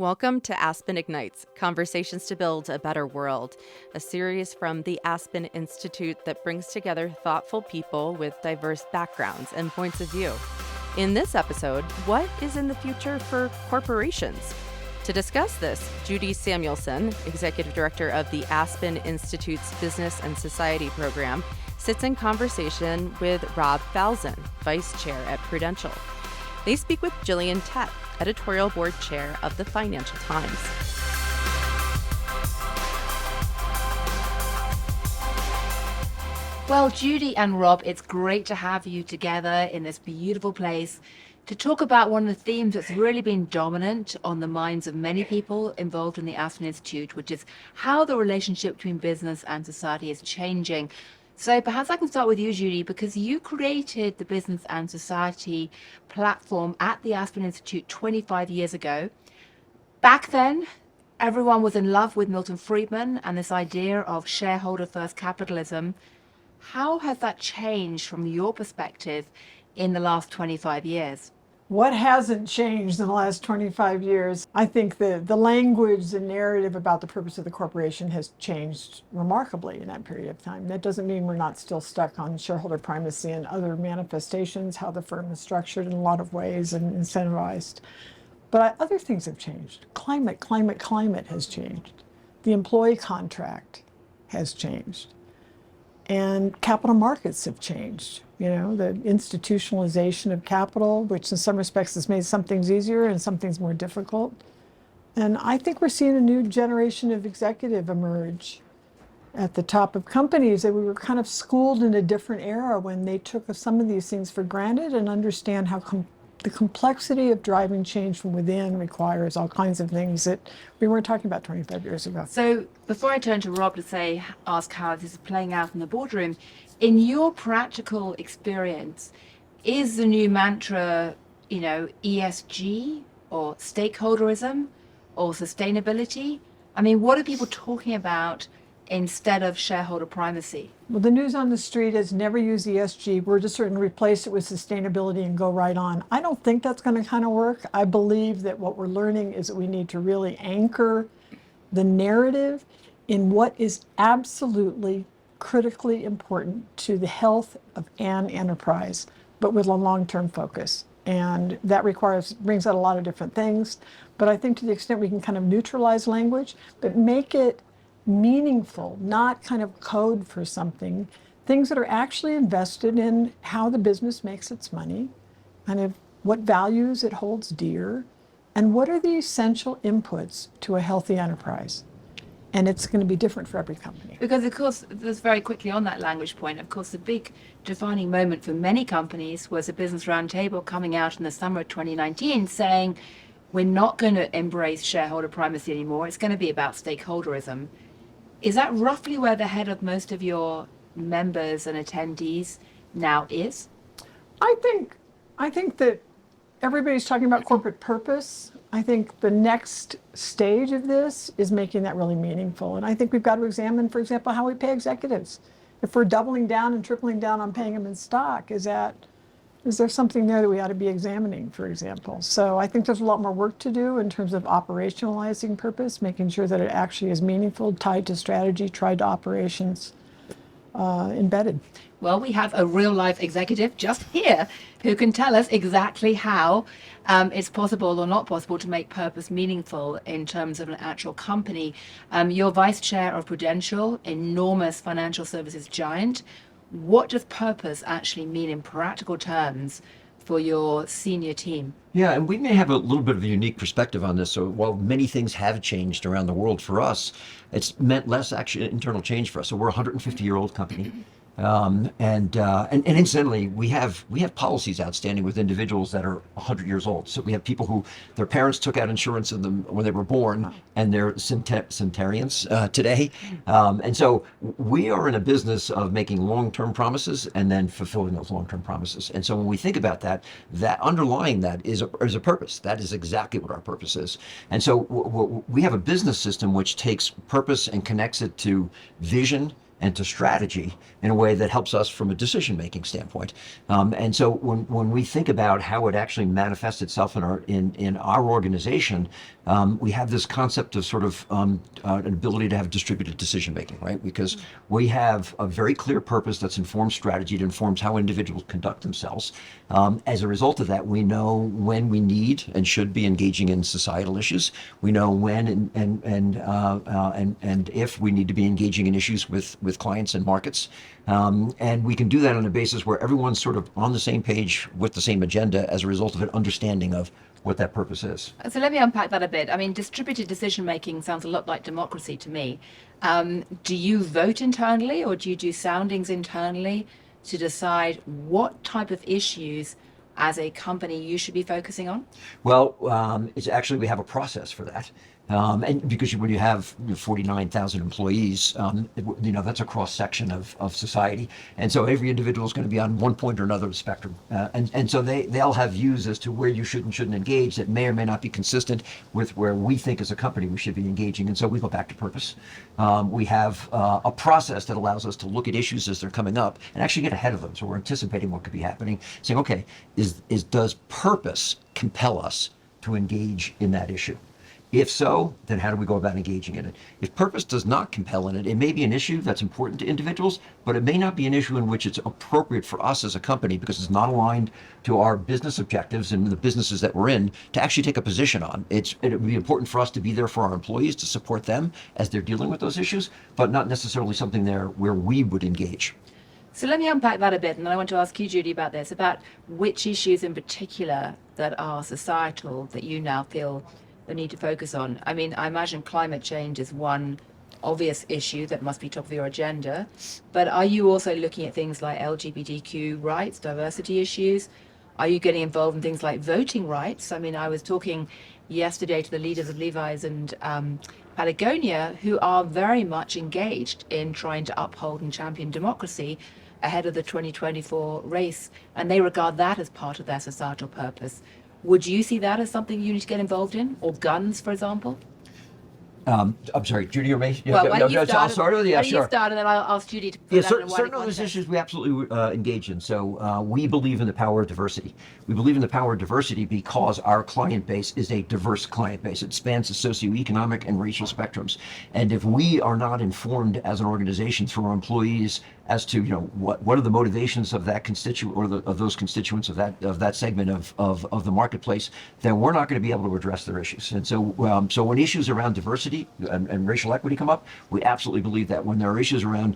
Welcome to Aspen Ignites, Conversations to Build a Better World, a series from the Aspen Institute that brings together thoughtful people with diverse backgrounds and points of view. In this episode, what is in the future for corporations? To discuss this, Judy Samuelson, Executive Director of the Aspen Institute's Business and Society Program, sits in conversation with Rob Falzon, Vice Chair at Prudential. They speak with Gillian Tett, Editorial Board Chair of the Financial Times. Well, Judy and Rob, it's great to have you together in this beautiful place to talk about one of the themes that's really been dominant on the minds of many people involved in the Aspen Institute, which is how the relationship between business and society is changing. So perhaps I can start with you, Judy, because you created the Business and Society platform at the Aspen Institute 25 years ago. Back then, everyone was in love with Milton Friedman and this idea of shareholder first capitalism. How has that changed from your perspective in the last 25 years? What hasn't changed in the last 25 years? I think the language, the narrative about the purpose of the corporation has changed remarkably in that period of time. That doesn't mean we're not still stuck on shareholder primacy and other manifestations, how the firm is structured in a lot of ways and incentivized. But other things have changed. Climate has changed. The employee contract has changed. And capital markets have changed. You know, the institutionalization of capital, which in some respects has made some things easier and some things more difficult. And I think we're seeing a new generation of executive emerge at the top of companies that we were kind of schooled in a different era when they took some of these things for granted and understand how the complexity of driving change from within requires all kinds of things that we weren't talking about 25 years ago. So before I turn to Rob to ask how this is playing out in the boardroom, in your practical experience, is the new mantra, ESG or stakeholderism or sustainability? I mean, what are people talking about instead of shareholder primacy? Well, the news on the street is never use ESG. We're just certain to replace it with sustainability and go right on. I don't think that's going to kind of work. I believe that what we're learning is that we need to really anchor the narrative in what is absolutely critically important to the health of an enterprise, but with a long-term focus. And that brings out a lot of different things. But I think to the extent we can kind of neutralize language, but make it meaningful, not kind of code for something, things that are actually invested in how the business makes its money, kind of what values it holds dear, and what are the essential inputs to a healthy enterprise. And it's going to be different for every company. Because, of course, just very quickly on that language point, of course, the big defining moment for many companies was a Business Roundtable coming out in the summer of 2019 saying, we're not going to embrace shareholder primacy anymore. It's going to be about stakeholderism. Is that roughly where the head of most of your members and attendees now is? I think that everybody's talking about corporate purpose. I think the next stage of this is making that really meaningful. And I think we've got to examine, for example, how we pay executives. If we're doubling down and tripling down on paying them in stock, is there something there that we ought to be examining, for example? So I think there's a lot more work to do in terms of operationalizing purpose, making sure that it actually is meaningful, tied to strategy, tied to operations, embedded. Well, we have a real life executive just here who can tell us exactly how it's possible or not possible to make purpose meaningful in terms of an actual company. You're vice chair of Prudential, enormous financial services giant. What does purpose actually mean in practical terms for your senior team? Yeah, and we may have a little bit of a unique perspective on this. So while many things have changed around the world for us, it's meant less actually internal change for us. So we're a 150-year-old company. And incidentally, we have policies outstanding with individuals that are 100 years old. So we have people who their parents took out insurance of them when they were born, and they're centenarians today. And so we are in a business of making long-term promises and then fulfilling those long-term promises. And so when we think about that underlying that is a purpose. That is exactly what our purpose is. And so we have a business system which takes purpose and connects it to vision and to strategy in a way that helps us from a decision-making standpoint. And so when we think about how it actually manifests itself in our organization, we have this concept of sort of an ability to have distributed decision-making, right? Because we have a very clear purpose that's informed strategy, that informs how individuals conduct themselves. As a result of that, we know when we need and should be engaging in societal issues. We know when and if we need to be engaging in issues with clients and markets. And we can do that on a basis where everyone's sort of on the same page with the same agenda as a result of an understanding of what that purpose is. So let me unpack that a bit. I mean, distributed decision making sounds a lot like democracy to me. Do you vote internally, or do you do soundings internally to decide what type of issues as a company you should be focusing on? Well, it's actually, we have a process for that. And because when you have 49,000 employees, that's a cross section of society. And so every individual is going to be on one point or another of the spectrum. And so they'll have views as to where you should and shouldn't engage that may or may not be consistent with where we think as a company we should be engaging. And so we go back to purpose. We have a process that allows us to look at issues as they're coming up and actually get ahead of them. So we're anticipating what could be happening, saying, okay, does purpose compel us to engage in that issue? If so, then how do we go about engaging in it? If purpose does not compel in it, it may be an issue that's important to individuals, but it may not be an issue in which it's appropriate for us as a company because it's not aligned to our business objectives and the businesses that we're in to actually take a position on. It would be important for us to be there for our employees, to support them as they're dealing with those issues, but not necessarily something there where we would engage. So let me unpack that a bit, and I want to ask you, Judy, about this, about which issues in particular that are societal that you now feel the need to focus on. I mean, I imagine climate change is one obvious issue that must be top of your agenda, but are you also looking at things like LGBTQ rights, diversity issues? Are you getting involved in things like voting rights? I mean, I was talking yesterday to the leaders of Levi's and Patagonia, who are very much engaged in trying to uphold and champion democracy ahead of the 2024 race, and they regard that as part of their societal purpose. Would you see that as something you need to get involved in? Or guns, for example? I'm sorry, Judy or me? Well, why don't you I'll start with you. Yeah, sure. You start, and then I'll ask Judy to put Yeah, that in a wider certain of those context. issues we absolutely engage in. So we believe in the power of diversity. We believe in the power of diversity because our client base is a diverse client base. It spans the socioeconomic and racial spectrums. And if we are not informed as an organization through our employees as to what are the motivations of that constituent or of those constituents of that segment of the marketplace, then we're not going to be able to address their issues. And so so when issues around diversity and racial equity come up, we absolutely believe that. When there are issues around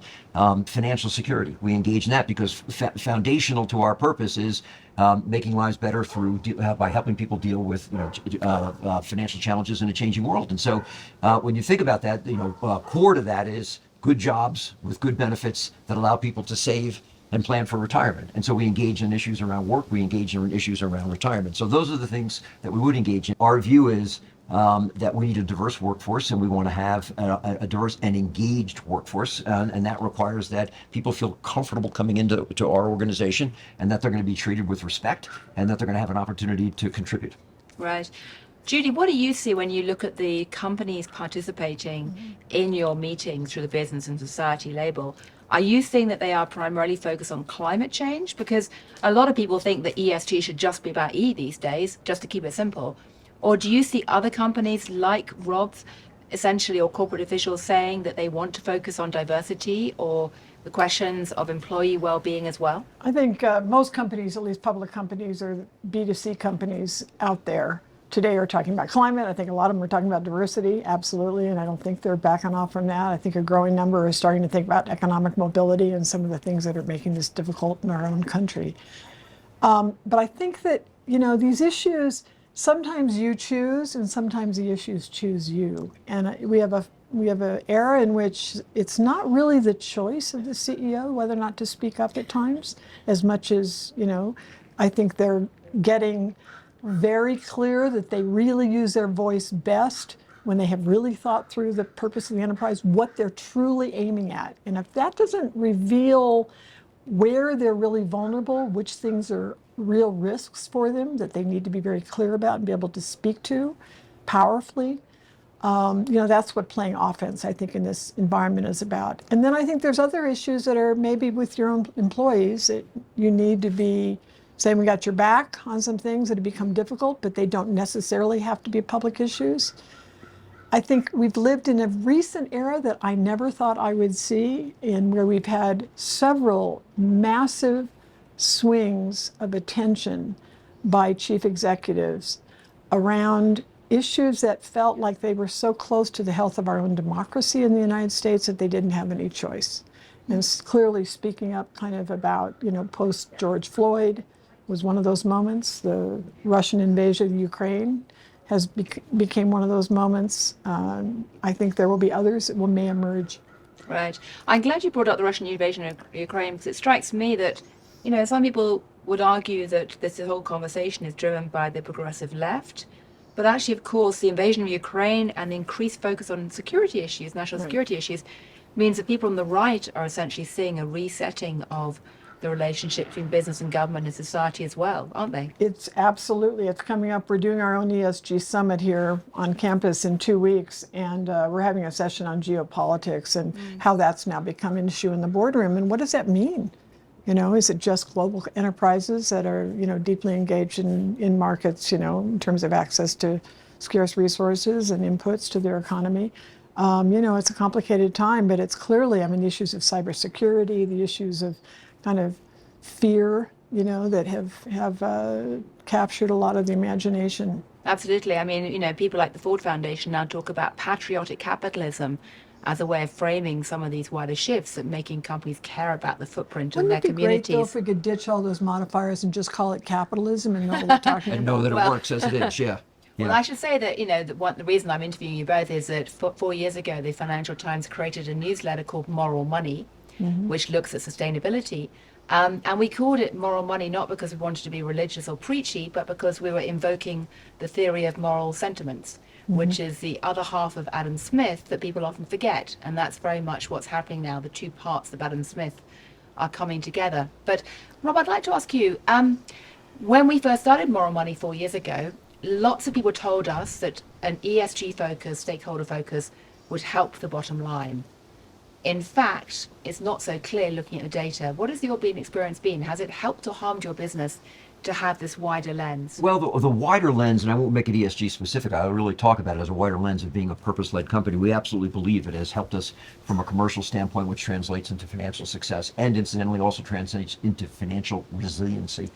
financial security, we engage in that because foundational to our purpose is making lives better through by helping people deal with financial challenges in a changing world. And so when you think about that, core to that is good jobs with good benefits that allow people to save and plan for retirement. And so we engage in issues around work, we engage in issues around retirement. So those are the things that we would engage in. Our view is that we need a diverse workforce, and we want to have a diverse and engaged workforce, and that requires that people feel comfortable coming into our organization, and that they're going to be treated with respect, and that they're going to have an opportunity to contribute. Right. Judy, what do you see when you look at the companies participating in your meetings through the Business and Society label? Are you seeing that they are primarily focused on climate change? Because a lot of people think that ESG should just be about E these days, just to keep it simple. Or do you see other companies like Rob's, essentially, or corporate officials saying that they want to focus on diversity or the questions of employee well-being as well? I think most companies, at least public companies or B2C companies out there today, are talking about climate. I think a lot of them are talking about diversity, absolutely, and I don't think they're backing off from that. I think a growing number are starting to think about economic mobility and some of the things that are making this difficult in our own country. But I think that, these issues, sometimes you choose and sometimes the issues choose you. And we have an era in which it's not really the choice of the CEO whether or not to speak up at times, as much as, I think they're getting very clear that they really use their voice best when they have really thought through the purpose of the enterprise, what they're truly aiming at. And if that doesn't reveal where they're really vulnerable, which things are real risks for them that they need to be very clear about and be able to speak to powerfully, That's what playing offense, I think, in this environment is about. And then I think there's other issues that are maybe with your own employees that you need to be saying we got your back on some things that have become difficult, but they don't necessarily have to be public issues. I think we've lived in a recent era that I never thought I would see, in where we've had several massive swings of attention by chief executives around issues that felt like they were so close to the health of our own democracy in the United States that they didn't have any choice. And clearly speaking up kind of about, post George Floyd was one of those moments. The Russian invasion of Ukraine became one of those moments. I think there will be others that may emerge. Right. I'm glad you brought up the Russian invasion of Ukraine, because it strikes me that, some people would argue that this whole conversation is driven by the progressive left. But actually, of course, the invasion of Ukraine and the increased focus on security issues, national security issues, means that people on the right are essentially seeing a resetting of the relationship between business and government and society as well, aren't they? It's coming up. We're doing our own ESG summit here on campus in 2 weeks, and we're having a session on geopolitics and how that's now become an issue in the boardroom. And what does that mean? Is it just global enterprises that are, deeply engaged in markets, in terms of access to scarce resources and inputs to their economy? It's a complicated time, but it's clearly, the issues of cybersecurity, the issues of kind of fear, that have captured a lot of the imagination. Absolutely. People like the Ford Foundation now talk about patriotic capitalism as a way of framing some of these wider shifts and making companies care about the footprint of their communities. Wouldn't it be great, though, if we could ditch all those modifiers and just call it capitalism and know what we're talking about? And know that it works as it is, yeah. Well, I should say that, the reason I'm interviewing you both is that 4 years ago, the Financial Times created a newsletter called Moral Money, which looks at sustainability. And we called it Moral Money not because we wanted to be religious or preachy, but because we were invoking the theory of moral sentiments, which is the other half of Adam Smith that people often forget. And that's very much what's happening now. The two parts of Adam Smith are coming together. But Rob, I'd like to ask you, when we first started Moral Money 4 years ago, lots of people told us that an ESG focus, stakeholder focus, would help the bottom line. In fact, it's not so clear looking at the data. What has your experience been? Has it helped or harmed your business to have this wider lens? Well, the wider lens, and I won't make it ESG specific, I'll really talk about it as a wider lens of being a purpose-led company. We absolutely believe it has helped us from a commercial standpoint, which translates into financial success, and incidentally also translates into financial resiliency.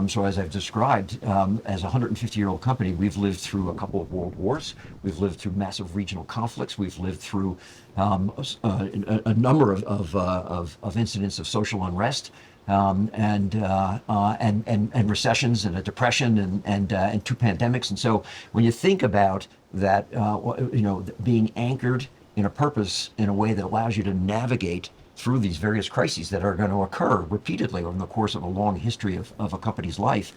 So as I've described, as a 150-year-old company, we've lived through a couple of world wars. We've lived through massive regional conflicts. We've lived through a number of incidents of social unrest. And recessions and a depression and two pandemics. And so when you think about that, being anchored in a purpose in a way that allows you to navigate through these various crises that are going to occur repeatedly over the course of a long history of a company's life,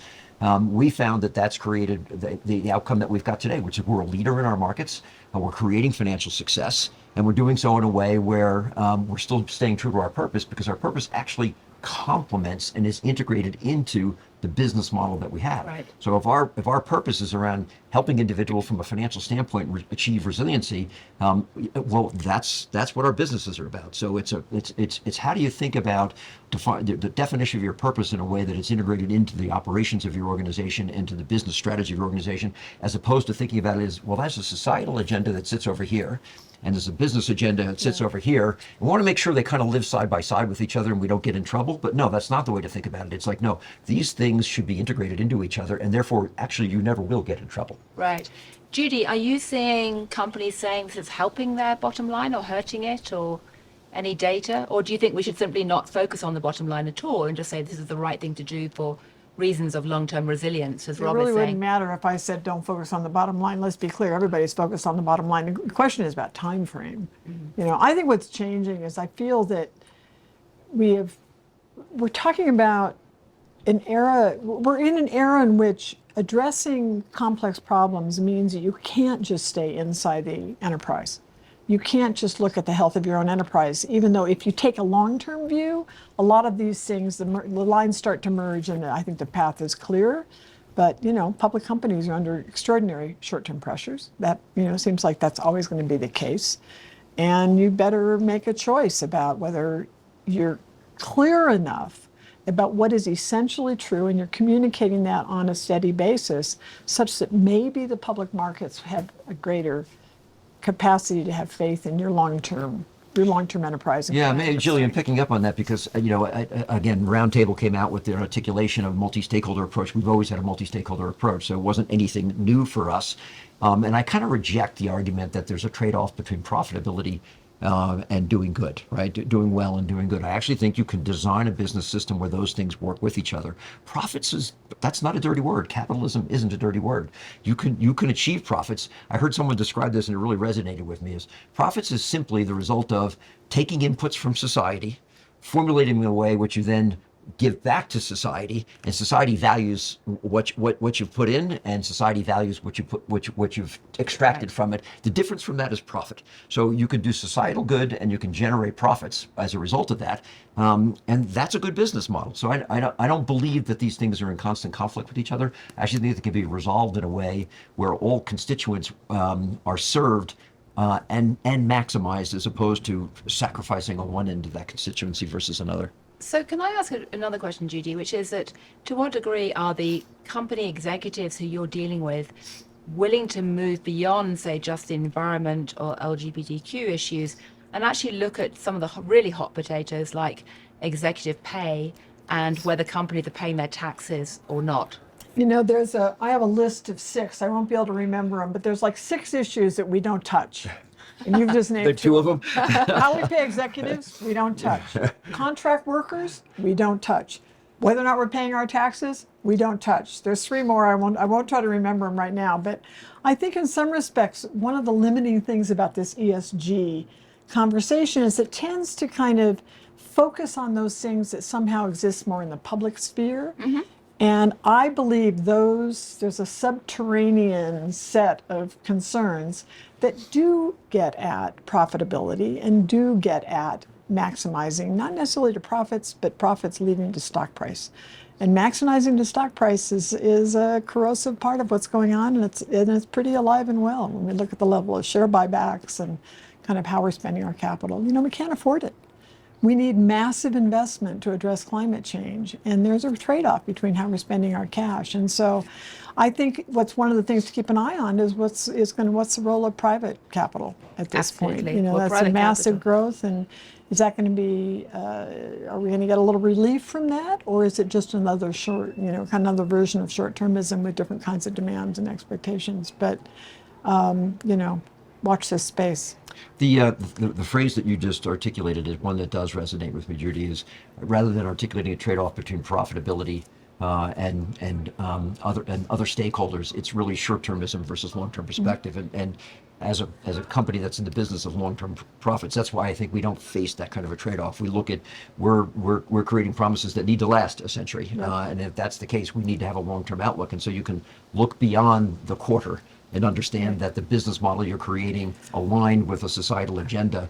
we found that that's created the outcome that we've got today, which is we're a leader in our markets, we're creating financial success, and we're doing so in a way where we're still staying true to our purpose, because our purpose actually complements and is integrated into the business model that we have. Right. So if our purpose is around helping individuals from a financial standpoint achieve resiliency, well, that's what our businesses are about. So it's how do you think about the definition of your purpose in a way that it's integrated into the operations of your organization, into the business strategy of your organization, as opposed to thinking about it as, well, that's a societal agenda that sits over here, and there's a business agenda that sits over here. We want to make sure they kind of live side by side with each other and we don't get in trouble. But no, that's not the way to think about it. It's like, no, these things should be integrated into each other, and therefore, actually, you never will get in trouble. Right. Judy, are you seeing companies saying this is helping their bottom line or hurting it, or any data? Or do you think we should simply not focus on the bottom line at all and just say this is the right thing to do for reasons of long-term resilience, as Rob It really is saying? wouldn't matter if I said don't focus on the bottom line. Let's be clear, everybody's focused on the bottom line. The question is about time frame. I think what's changing is I feel that we're talking about we're in an era in which addressing complex problems means that you can't just stay inside the enterprise. You can't just look at the health of your own enterprise, even though if you take a long-term view, a lot of these things, the lines start to merge, and I think the path is clear. But, public companies are under extraordinary short-term pressures. That, seems like that's always going to be the case. And you better make a choice about whether you're clear enough about what is essentially true and you're communicating that on a steady basis such that maybe the public markets have a greater capacity to have faith in your long-term enterprise. Yeah, maybe Gillian, picking up on that because, again, Roundtable came out with their articulation of multi-stakeholder approach. We've always had a multi-stakeholder approach, so it wasn't anything new for us. And I kind of reject the argument that there's a trade-off between profitability and doing good, right? Doing well and doing good. I actually think you can design a business system where those things work with each other. That's not a dirty word. Capitalism isn't a dirty word. You can achieve profits. I heard someone describe this and it really resonated with me as profits is simply the result of taking inputs from society, formulating them in a way which you then give back to society, and society values what you've put in, and society values what you've extracted from it. The difference from that is profit. So you can do societal good, and you can generate profits as a result of that, and that's a good business model. So I don't believe that these things are in constant conflict with each other. I actually think they can be resolved in a way where all constituents are served and maximized, as opposed to sacrificing on one end of that constituency versus another. So can I ask another question, Judy, which is that to what degree are the company executives who you're dealing with willing to move beyond, say, just the environment or LGBTQ issues and actually look at some of the really hot potatoes like executive pay and whether companies are paying their taxes or not? I have a list of 6. I won't be able to remember them, but there's like 6 issues that we don't touch. And you've just named 2 of them. How we pay executives, we don't touch. Contract workers, we don't touch. Whether or not we're paying our taxes, we don't touch. There's 3 more. I won't try to remember them right now. But I think in some respects, one of the limiting things about this ESG conversation is it tends to kind of focus on those things that somehow exist more in the public sphere. Mm-hmm. And I believe there's a subterranean set of concerns that do get at profitability and do get at maximizing, not necessarily to profits, but profits leading to stock price. And maximizing the stock price is a corrosive part of what's going on, and it's pretty alive and well when we look at the level of share buybacks and kind of how we're spending our capital. We can't afford it. We need massive investment to address climate change, and there's a trade-off between how we're spending our cash. And so I think what's one of the things to keep an eye on is what's the role of private capital at this Absolutely. point. That's a massive growth, and is that going to be, are we going to get a little relief from that, or is it just another another version of short-termism with different kinds of demands and expectations? But, watch this space. The phrase that you just articulated is one that does resonate with me, Judy, is rather than articulating a trade-off between profitability and other stakeholders, it's really short-termism versus long-term perspective. Mm-hmm. And as a company that's in the business of long-term profits, that's why I think we don't face that kind of a trade-off. We look at we're creating promises that need to last a century, and if that's the case, we need to have a long-term outlook. And so you can look beyond the quarter and understand that the business model you're creating aligned with a societal agenda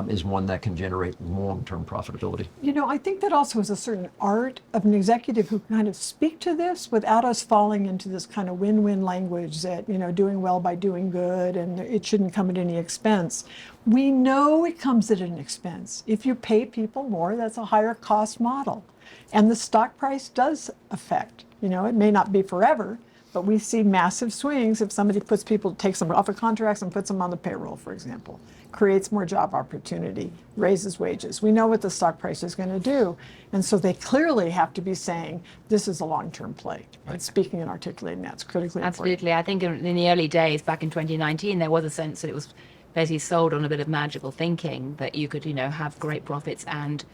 is one that can generate long-term profitability. I think that also is a certain art of an executive who can kind of speak to this without us falling into this kind of win-win language that, doing well by doing good and it shouldn't come at any expense. We know it comes at an expense. If you pay people more, that's a higher cost model. And the stock price does affect, it may not be forever, but we see massive swings if somebody takes them off of contracts and puts them on the payroll, for example, creates more job opportunity, raises wages. We know what the stock price is going to do. And so they clearly have to be saying, this is a long-term play. Right. And speaking and articulating that's critically Absolutely. important. I think in the early days, back in 2019, there was a sense that it was basically sold on a bit of magical thinking that you could, have great profits and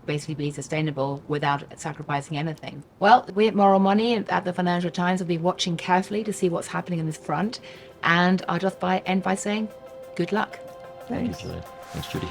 basically be sustainable without sacrificing anything. Well, we at Moral Money at the Financial Times will be watching carefully to see what's happening in this front. And I'll just end by saying good luck. Thank you, Julie. Thanks, Judy.